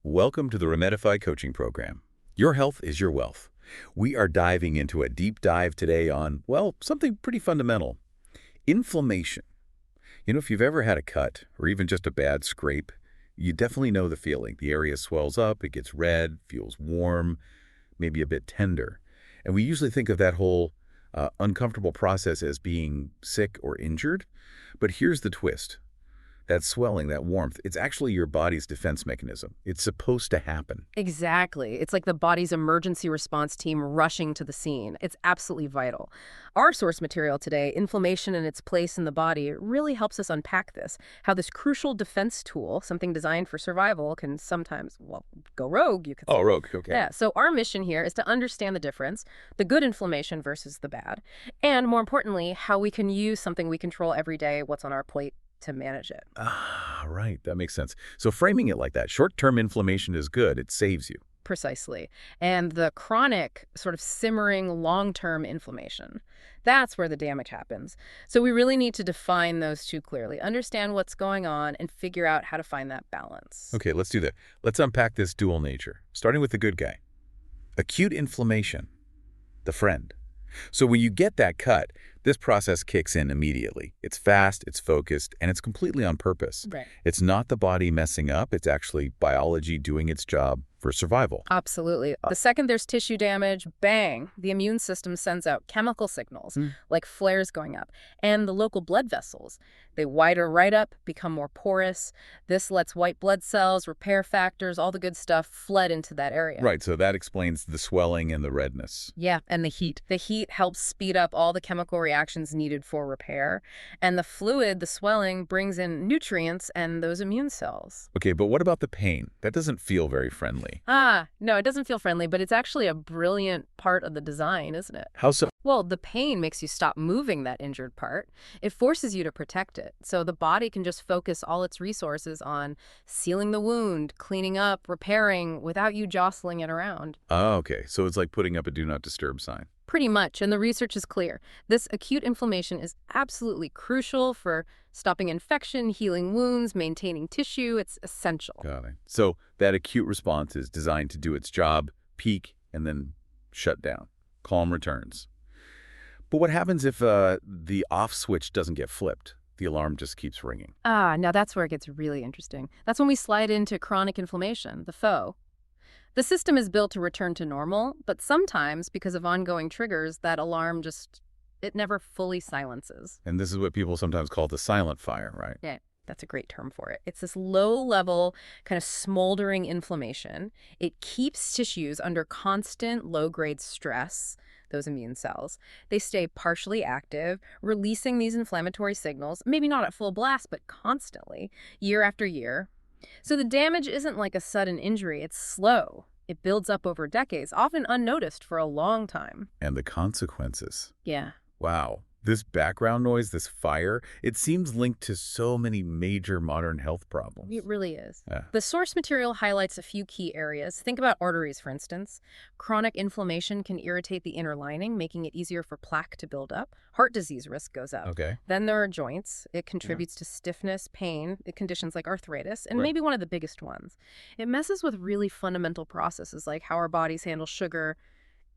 Welcome to the Remedify coaching program. Your health is your wealth. We are diving into a deep dive today on, well, something pretty fundamental. Inflammation. If you've ever had a cut or even just a bad scrape, you definitely know the feeling. The area swells up, it gets red, feels warm, maybe a bit tender. And we usually think of that whole uncomfortable process as being sick or injured. But here's the twist. That swelling, that warmth, it's actually your body's defense mechanism. It's supposed to happen. Exactly. It's like the body's emergency response team rushing to the scene. It's absolutely vital. Our source material today, Inflammation and Its Place in the Body, really helps us unpack this, how this crucial defense tool, something designed for survival, can sometimes, well, go rogue, you could say. Oh, rogue, okay. Yeah, so our mission here is to understand the difference, the good inflammation versus the bad, and more importantly, how we can use something we control every day, what's on our plate, to manage it. Ah, right. That makes sense. So framing it like that, short-term inflammation is good. It saves you. Precisely. And the chronic, sort of simmering, long-term inflammation, that's where the damage happens. So we really need to define those two clearly, understand what's going on, and figure out how to find that balance. Okay, let's do that. Let's unpack this dual nature, starting with the good guy. Acute inflammation, the friend. So when you get that cut, this process kicks in immediately. It's fast, it's focused, and it's completely on purpose. Right. It's not the body messing up. It's actually biology doing its job for survival. Absolutely. The second there's tissue damage, bang, the immune system sends out chemical signals, like flares going up. And the local blood vessels, they widen right up, become more porous. This lets white blood cells, repair factors, all the good stuff flood into that area. Right, so that explains the swelling and the redness. Yeah, and the heat. The heat helps speed up all the chemical reactions needed for repair. And the fluid, the swelling, brings in nutrients and those immune cells. Okay, but what about the pain? That doesn't feel very friendly. No, it doesn't feel friendly, but it's actually a brilliant part of the design, isn't it? How so? Well, the pain makes you stop moving that injured part. It forces you to protect it. So the body can just focus all its resources on sealing the wound, cleaning up, repairing, without you jostling it around. Oh, okay. So it's like putting up a do not disturb sign. Pretty much, and the research is clear. This acute inflammation is absolutely crucial for stopping infection, healing wounds, maintaining tissue. It's essential. Got it. So that acute response is designed to do its job, peak, and then shut down. Calm returns. But what happens if the off switch doesn't get flipped? The alarm just keeps ringing. Now that's where it gets really interesting. That's when we slide into chronic inflammation, the foe. The system is built to return to normal, but sometimes, because of ongoing triggers, that alarm it never fully silences. And this is what people sometimes call the silent fire, right? Yeah, that's a great term for it. It's this low-level, kind of smoldering inflammation. It keeps tissues under constant low-grade stress, those immune cells. They stay partially active, releasing these inflammatory signals, maybe not at full blast, but constantly, year after year. So the damage isn't like a sudden injury, it's slow. It builds up over decades, often unnoticed for a long time. And the consequences. Yeah. Wow. This background noise, this fire, it seems linked to so many major modern health problems. It really is. Yeah. The source material highlights a few key areas. Think about arteries, for instance. Chronic inflammation can irritate the inner lining, making it easier for plaque to build up. Heart disease risk goes up. Okay. Then there are joints. It contributes to stiffness, pain, conditions like arthritis, and Right. maybe one of the biggest ones. It messes with really fundamental processes like how our bodies handle sugar,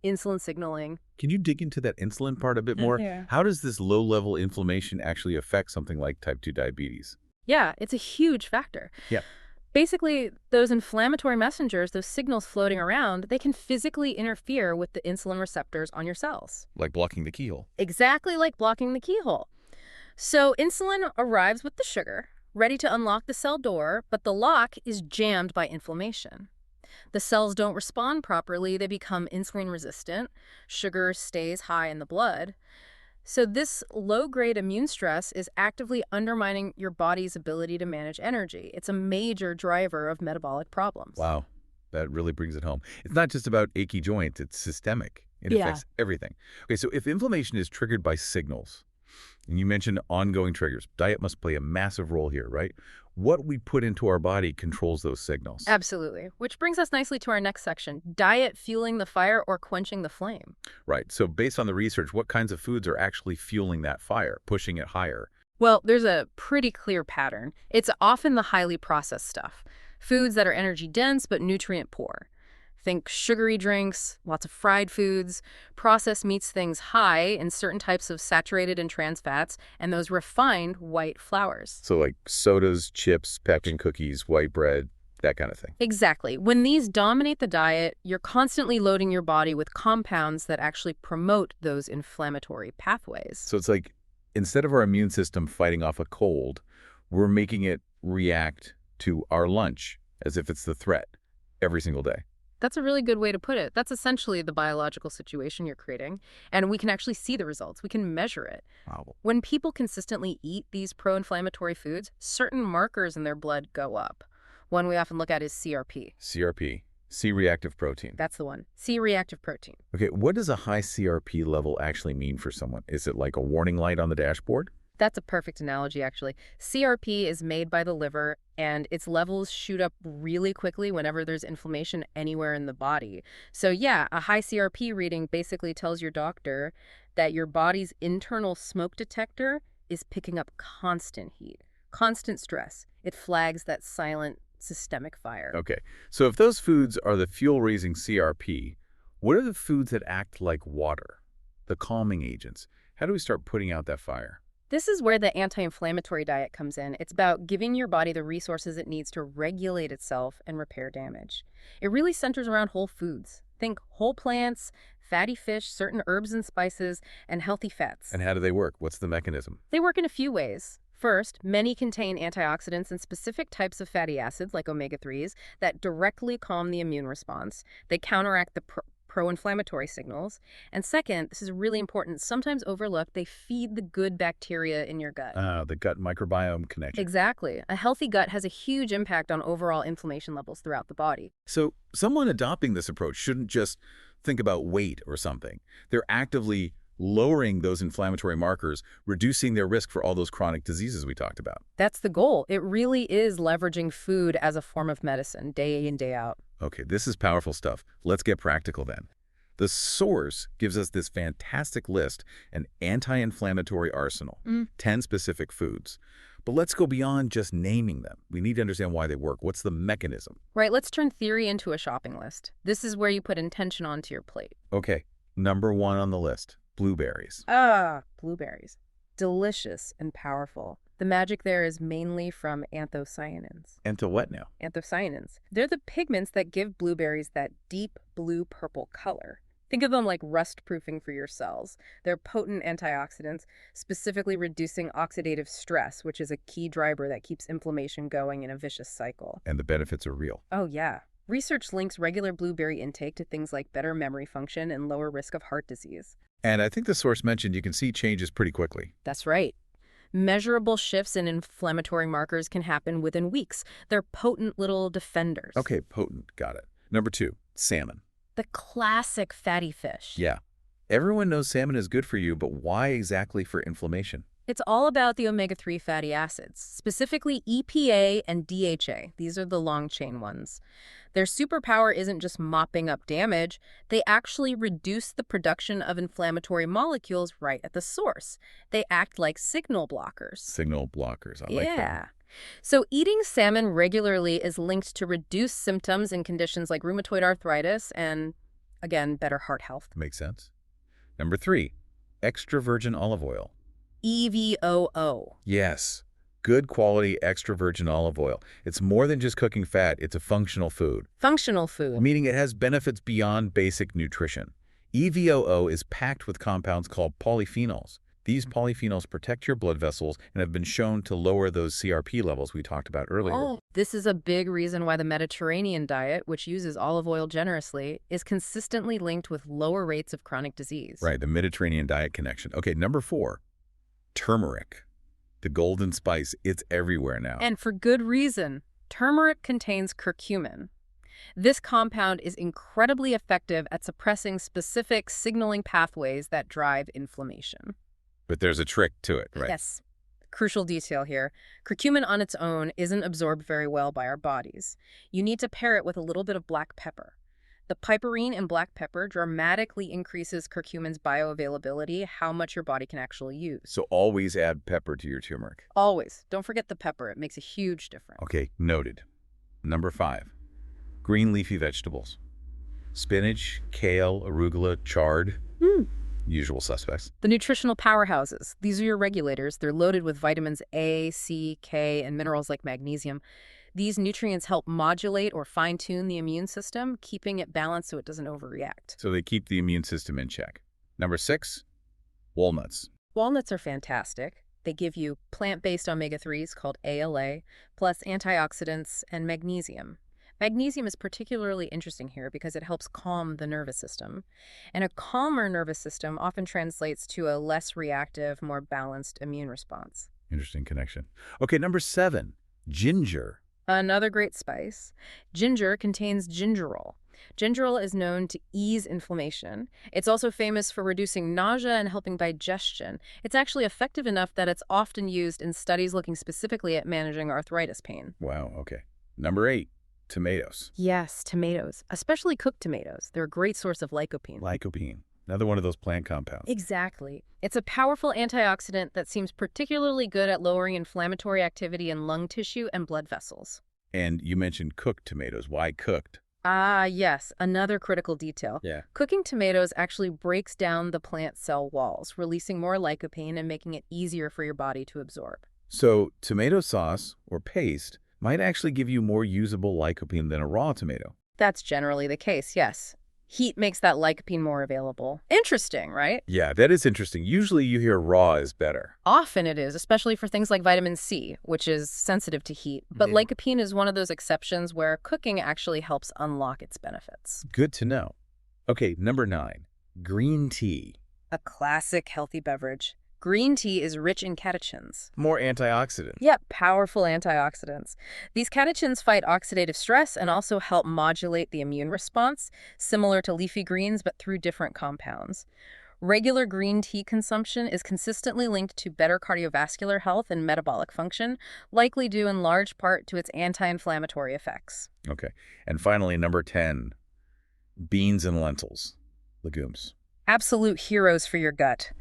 insulin signaling. Can you dig into that insulin part a bit more? Yeah. How does this low-level inflammation actually affect something like type 2 diabetes? Yeah, it's a huge factor. Yeah. Basically, those inflammatory messengers, those signals floating around, they can physically interfere with the insulin receptors on your cells. Like blocking the keyhole. Exactly like blocking the keyhole. So insulin arrives with the sugar, ready to unlock the cell door, but the lock is jammed by inflammation. The cells don't respond properly, they become insulin resistant, sugar stays high in the blood. So this low-grade immune stress is actively undermining your body's ability to manage energy. It's a major driver of metabolic problems. Wow. That really brings it home. It's not just about achy joints, it's systemic. It Yeah. affects everything. Okay, so if inflammation is triggered by signals, and you mentioned ongoing triggers, diet must play a massive role here, right? What we put into our body controls those signals. Absolutely. Which brings us nicely to our next section, diet fueling the fire or quenching the flame. Right. So based on the research, what kinds of foods are actually fueling that fire, pushing it higher? Well, there's a pretty clear pattern. It's often the highly processed stuff. Foods that are energy dense but nutrient poor. Think sugary drinks, lots of fried foods, processed meats, things high in certain types of saturated and trans fats, and those refined white flours. So like sodas, chips, packing cookies, white bread, that kind of thing. Exactly. When these dominate the diet, you're constantly loading your body with compounds that actually promote those inflammatory pathways. So it's like instead of our immune system fighting off a cold, we're making it react to our lunch as if it's the threat every single day. That's a really good way to put it. That's essentially the biological situation you're creating, and we can actually see the results. We can measure it. Wow. When people consistently eat these pro-inflammatory foods, certain markers in their blood go up. One we often look at is CRP. CRP, C-reactive protein. That's the one. C-reactive protein. Okay, what does a high CRP level actually mean for someone? Is it like a warning light on the dashboard? That's a perfect analogy, actually. CRP is made by the liver, and its levels shoot up really quickly whenever there's inflammation anywhere in the body. So yeah, a high CRP reading basically tells your doctor that your body's internal smoke detector is picking up constant heat, constant stress. It flags that silent systemic fire. Okay, so if those foods are the fuel-raising CRP, what are the foods that act like water, the calming agents? How do we start putting out that fire? This is where the anti-inflammatory diet comes in. It's about giving your body the resources it needs to regulate itself and repair damage. It really centers around whole foods. Think whole plants, fatty fish, certain herbs and spices, and healthy fats. And how do they work? What's the mechanism? They work in a few ways. First, many contain antioxidants and specific types of fatty acids, like omega-3s, that directly calm the immune response. They counteract the pro-inflammatory signals. And second, this is really important, sometimes overlooked, they feed the good bacteria in your gut. The gut microbiome connection. Exactly. A healthy gut has a huge impact on overall inflammation levels throughout the body. So someone adopting this approach shouldn't just think about weight or something. They're actively lowering those inflammatory markers, reducing their risk for all those chronic diseases we talked about. That's the goal. It really is leveraging food as a form of medicine, day in, day out. Okay, this is powerful stuff. Let's get practical then. The source gives us this fantastic list, an anti-inflammatory arsenal, 10 specific foods. But let's go beyond just naming them. We need to understand why they work. What's the mechanism? Right, let's turn theory into a shopping list. This is where you put intention onto your plate. Okay, number 1 on the list, blueberries. Blueberries. Delicious and powerful. The magic there is mainly from anthocyanins. And to what now? Anthocyanins. They're the pigments that give blueberries that deep blue-purple color. Think of them like rust-proofing for your cells. They're potent antioxidants, specifically reducing oxidative stress, which is a key driver that keeps inflammation going in a vicious cycle. And the benefits are real. Oh, yeah. Research links regular blueberry intake to things like better memory function and lower risk of heart disease. And I think the source mentioned you can see changes pretty quickly. That's right. Measurable shifts in inflammatory markers can happen within weeks. They're potent little defenders. Okay, potent. Got it. Number 2, salmon. The classic fatty fish. Yeah. Everyone knows salmon is good for you, but why exactly for inflammation? It's all about the omega-3 fatty acids, specifically EPA and DHA. These are the long-chain ones. Their superpower isn't just mopping up damage. They actually reduce the production of inflammatory molecules right at the source. They act like signal blockers. Signal blockers. I like that. Yeah. So eating salmon regularly is linked to reduced symptoms in conditions like rheumatoid arthritis and, again, better heart health. Makes sense. Number 3, extra virgin olive oil. EVOO. Yes. Good quality extra virgin olive oil. It's more than just cooking fat. It's a functional food. Functional food. Meaning it has benefits beyond basic nutrition. EVOO is packed with compounds called polyphenols. These polyphenols protect your blood vessels and have been shown to lower those CRP levels we talked about earlier. Oh, this is a big reason why the Mediterranean diet, which uses olive oil generously, is consistently linked with lower rates of chronic disease. Right, the Mediterranean diet connection. Okay, number 4, turmeric. The golden spice, it's everywhere now. And for good reason. Turmeric contains curcumin. This compound is incredibly effective at suppressing specific signaling pathways that drive inflammation. But there's a trick to it, right? Yes. Crucial detail here. Curcumin on its own isn't absorbed very well by our bodies. You need to pair it with a little bit of black pepper. The piperine in black pepper dramatically increases curcumin's bioavailability, how much your body can actually use. So always add pepper to your turmeric. Always. Don't forget the pepper. It makes a huge difference. Okay, noted. Number 5, green leafy vegetables. Spinach, kale, arugula, chard, usual suspects. The nutritional powerhouses. These are your regulators. They're loaded with vitamins A, C, K, and minerals like magnesium. These nutrients help modulate or fine-tune the immune system, keeping it balanced so it doesn't overreact. So they keep the immune system in check. Number 6, walnuts. Walnuts are fantastic. They give you plant-based omega-3s called ALA, plus antioxidants and magnesium. Magnesium is particularly interesting here because it helps calm the nervous system. And a calmer nervous system often translates to a less reactive, more balanced immune response. Interesting connection. Okay, number 7, ginger. Another great spice. Ginger contains gingerol. Gingerol is known to ease inflammation. It's also famous for reducing nausea and helping digestion. It's actually effective enough that it's often used in studies looking specifically at managing arthritis pain. Wow, okay. Number 8, tomatoes. Yes, tomatoes, especially cooked tomatoes. They're a great source of lycopene. Lycopene, another one of those plant compounds. Exactly. It's a powerful antioxidant that seems particularly good at lowering inflammatory activity in lung tissue and blood vessels. And you mentioned cooked tomatoes. Why cooked? Ah, yes, another critical detail. Yeah. Cooking tomatoes actually breaks down the plant cell walls, releasing more lycopene and making it easier for your body to absorb. So tomato sauce or paste might actually give you more usable lycopene than a raw tomato. That's generally the case, yes. Heat makes that lycopene more available. Interesting, right? Yeah, that is interesting. Usually you hear raw is better. Often it is, especially for things like vitamin C, which is sensitive to heat. But lycopene is one of those exceptions where cooking actually helps unlock its benefits. Good to know. Okay, number 9, green tea. A classic healthy beverage. Green tea is rich in catechins. More antioxidants. Yep, powerful antioxidants. These catechins fight oxidative stress and also help modulate the immune response, similar to leafy greens but through different compounds. Regular green tea consumption is consistently linked to better cardiovascular health and metabolic function, likely due in large part to its anti-inflammatory effects. Okay. And finally, number 10, beans and lentils, legumes. Absolute heroes for your gut.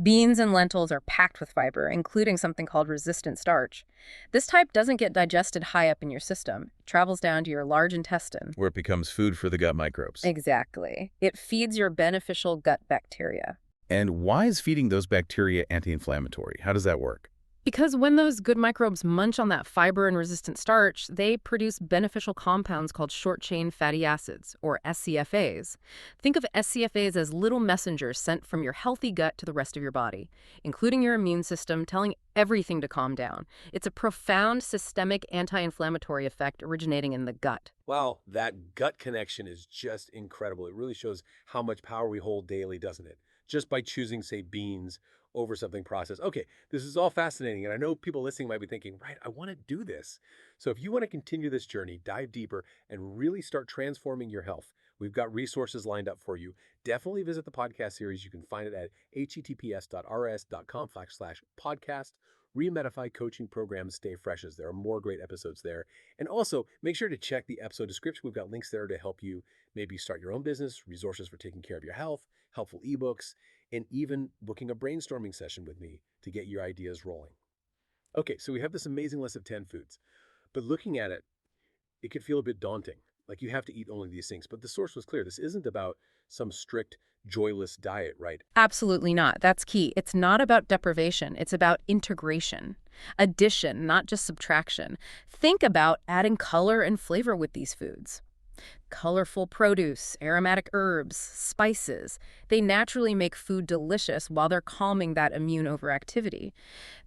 Beans and lentils are packed with fiber, including something called resistant starch. This type doesn't get digested high up in your system. It travels down to your large intestine. Where it becomes food for the gut microbes. Exactly. It feeds your beneficial gut bacteria. And why is feeding those bacteria anti-inflammatory? How does that work? Because when those good microbes munch on that fiber and resistant starch, they produce beneficial compounds called short-chain fatty acids, or SCFAs. Think of SCFAs as little messengers sent from your healthy gut to the rest of your body, including your immune system, telling everything to calm down. It's a profound systemic anti-inflammatory effect originating in the gut. Wow, that gut connection is just incredible. It really shows how much power we hold daily, doesn't it? Just by choosing, say, beans over something processed. Okay, this is all fascinating, and I know people listening might be thinking, right, I want to do this. So if you want to continue this journey, dive deeper, and really start transforming your health, we've got resources lined up for you. Definitely visit the podcast series. You can find it at https://rs.com/podcast. Re-Medify coaching programs stay fresh as there are more great episodes there. And also, make sure to check the episode description. We've got links there to help you maybe start your own business, resources for taking care of your health, helpful ebooks, and even booking a brainstorming session with me to get your ideas rolling. Okay, so we have this amazing list of 10 foods, but looking at it, it could feel a bit daunting. Like you have to eat only these things, but the source was clear. This isn't about some strict, joyless diet, right? Absolutely not. That's key. It's not about deprivation. It's about integration. Addition, not just subtraction. Think about adding color and flavor with these foods. Colorful produce, aromatic herbs, spices. They naturally make food delicious while they're calming that immune overactivity.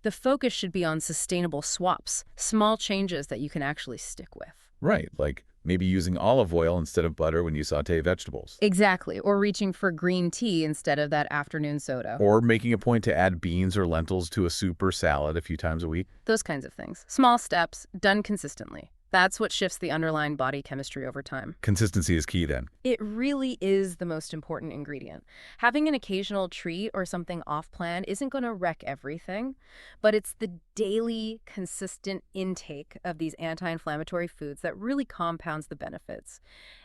The focus should be on sustainable swaps, small changes that you can actually stick with. Right, like maybe using olive oil instead of butter when you saute vegetables. Exactly, or reaching for green tea instead of that afternoon soda. Or making a point to add beans or lentils to a soup or salad a few times a week. Those kinds of things. Small steps, done consistently. That's what shifts the underlying body chemistry over time. Consistency is key then. It really is the most important ingredient. Having an occasional treat or something off-plan isn't going to wreck everything, but it's the daily, consistent intake of these anti-inflammatory foods that really compounds the benefits.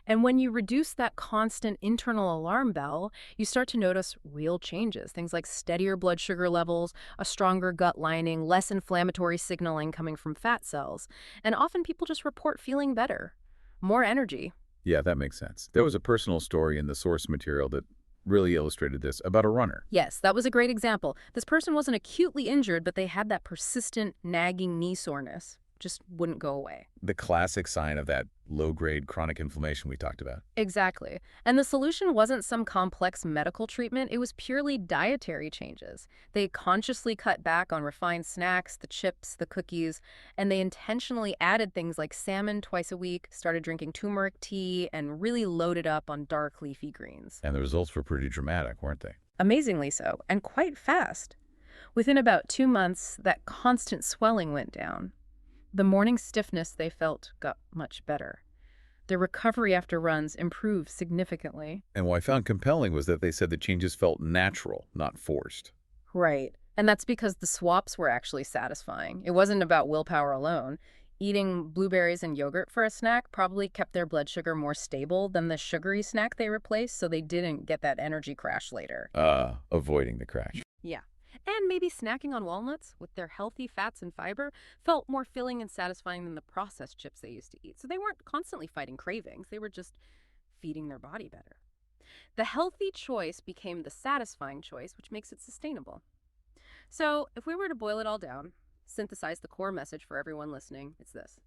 And when you reduce that constant internal alarm bell, you start to notice real changes. Things like steadier blood sugar levels, a stronger gut lining, less inflammatory signaling coming from fat cells. And often people just just report feeling better, more energy. Yeah, that makes sense. There was a personal story in the source material that really illustrated this about a runner. Yes, that was a great example. This person wasn't acutely injured, but they had that persistent, nagging knee soreness. Just wouldn't go away. The classic sign of that low-grade chronic inflammation we talked about. Exactly. And the solution wasn't some complex medical treatment, it was purely dietary changes. They consciously cut back on refined snacks, the chips, the cookies, and they intentionally added things like salmon twice a week, started drinking turmeric tea, and really loaded up on dark leafy greens. And the results were pretty dramatic, weren't they? Amazingly so, and quite fast. Within about 2 months, that constant swelling went down. The morning stiffness they felt got much better. Their recovery after runs improved significantly. And what I found compelling was that they said the changes felt natural, not forced. Right. And that's because the swaps were actually satisfying. It wasn't about willpower alone. Eating blueberries and yogurt for a snack probably kept their blood sugar more stable than the sugary snack they replaced, so they didn't get that energy crash later. Avoiding the crash. Yeah. And maybe snacking on walnuts with their healthy fats and fiber felt more filling and satisfying than the processed chips they used to eat. So they weren't constantly fighting cravings. They were just feeding their body better. The healthy choice became the satisfying choice, which makes it sustainable. So if we were to boil it all down, synthesize the core message for everyone listening, it's this.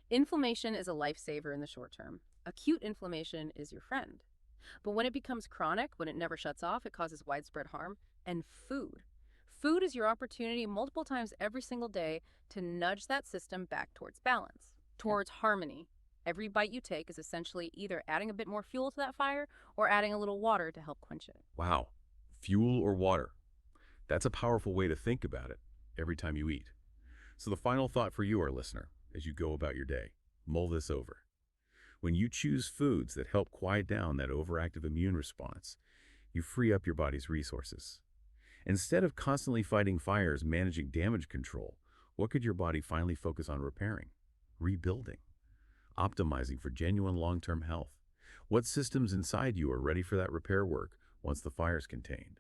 Inflammation is a lifesaver in the short term. Acute inflammation is your friend. But when it becomes chronic, when it never shuts off, it causes widespread harm. And Food is your opportunity multiple times every single day to nudge that system back towards balance, towards harmony. Every bite you take is essentially either adding a bit more fuel to that fire or adding a little water to help quench it. Wow. Fuel or water. That's a powerful way to think about it every time you eat. So the final thought for you, our listener, as you go about your day, mull this over. When you choose foods that help quiet down that overactive immune response, you free up your body's resources. Instead of constantly fighting fires, managing damage control, what could your body finally focus on repairing, rebuilding, optimizing for genuine long-term health? What systems inside you are ready for that repair work once the fire's contained?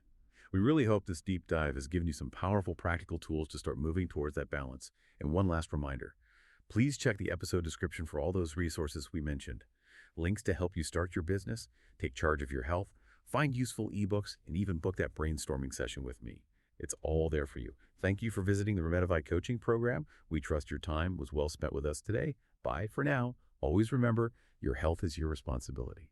We really hope this deep dive has given you some powerful practical tools to start moving towards that balance. And one last reminder, please check the episode description for all those resources we mentioned. Links to help you start your business, take charge of your health, find useful ebooks, and even book that brainstorming session with me. It's all there for you. Thank you for visiting the Remedify coaching program. We trust your time was well spent with us today. Bye for now. Always remember, your health is your responsibility.